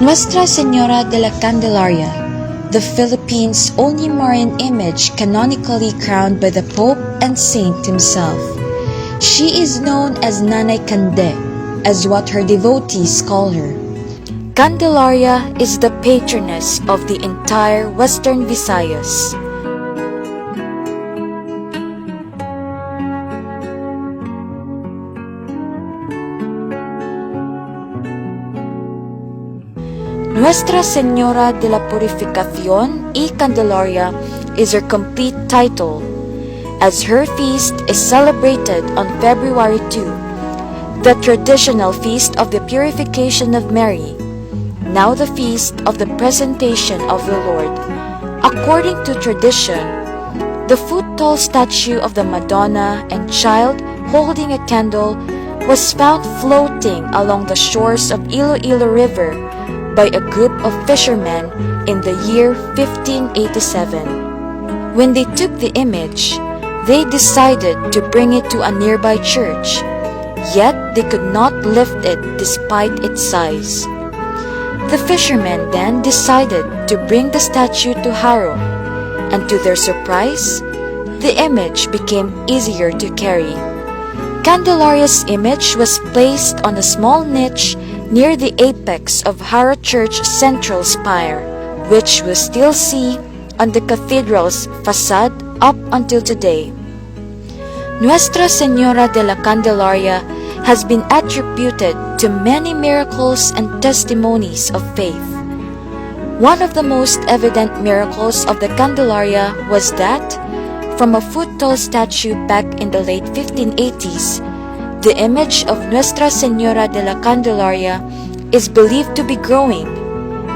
Nuestra Señora dela Candelaria, the Philippines' only Marian image canonically crowned by the Pope and Saint himself. She is known as Nanay Cande, as what her devotees call her. Candelaria is the patroness of the entire Western Visayas. Nuestra Señora dela Purificación y Candelaria is her complete title, as her feast is celebrated on February 2, the traditional feast of the Purification of Mary, now the feast of the Presentation of the Lord. According to tradition, the foot-tall statue of the Madonna and Child holding a candle was found floating along the shores of Iloilo River by a group of fishermen in the year 1587. When they took the image, they decided to bring it to a nearby church, yet they could not lift it despite its size. The fishermen then decided to bring the statue to Jaro, and to their surprise, the image became easier to carry. Candelaria's image was placed on a small niche near the apex of Jaro Church central spire, which we still see on the cathedral's facade up until today. Nuestra Señora dela Candelaria has been attributed to many miracles and testimonies of faith. One of the most evident miracles of the Candelaria was that, from a foot-tall statue back in the late 1580s, the image of Nuestra Señora dela Candelaria is believed to be growing,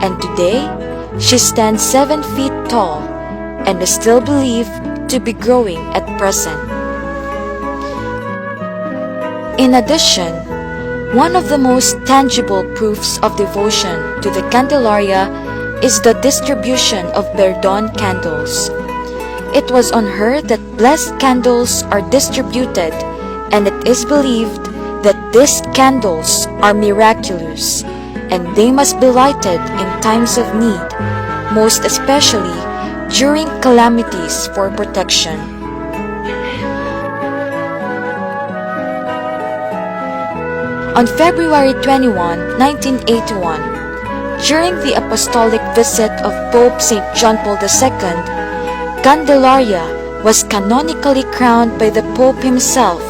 and today she stands 7 feet tall and is still believed to be growing at present. In addition, one of the most tangible proofs of devotion to the Candelaria is the distribution of Perdón candles. It was on her that blessed candles are distributed, and it is believed that these candles are miraculous, and they must be lighted in times of need, most especially during calamities for protection. On February 21, 1981, during the apostolic visit of Pope St. John Paul II, Candelaria was canonically crowned by the Pope himself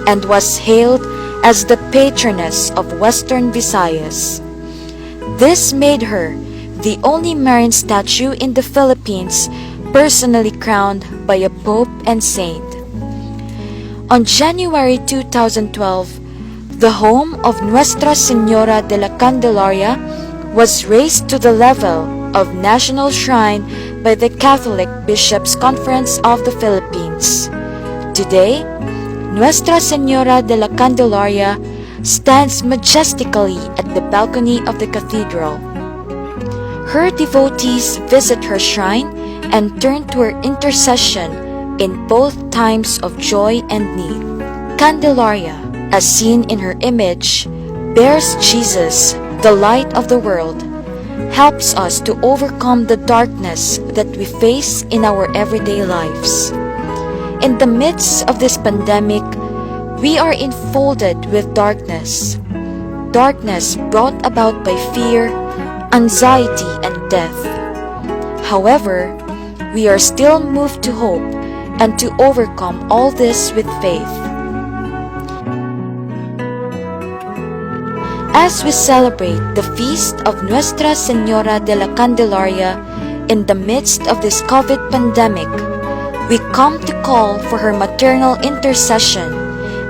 and was hailed as the patroness of Western Visayas. This made her the only Marian statue in the Philippines personally crowned by a Pope and Saint. On January 2012, the home of Nuestra Señora dela Candelaria was raised to the level of national shrine by the Catholic Bishops' Conference of the Philippines. Today, Nuestra Señora dela Candelaria stands majestically at the balcony of the cathedral. Her devotees visit her shrine and turn to her intercession in both times of joy and need. Candelaria, as seen in her image, bears Jesus, the light of the world, helps us to overcome the darkness that we face in our everyday lives. In the midst of this pandemic, we are enfolded with darkness brought about by fear, anxiety, and death. However, we are still moved to hope and to overcome all this with faith. As we celebrate the feast of Nuestra Señora dela Candelaria in the midst of this COVID pandemic, we come to call for her maternal intercession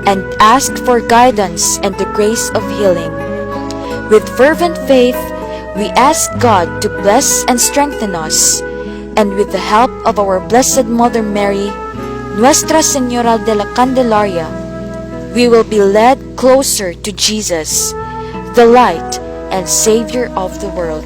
and ask for guidance and the grace of healing. With fervent faith, we ask God to bless and strengthen us, and with the help of our Blessed Mother Mary, Nuestra Señora dela Candelaria, we will be led closer to Jesus, the light and Savior of the world.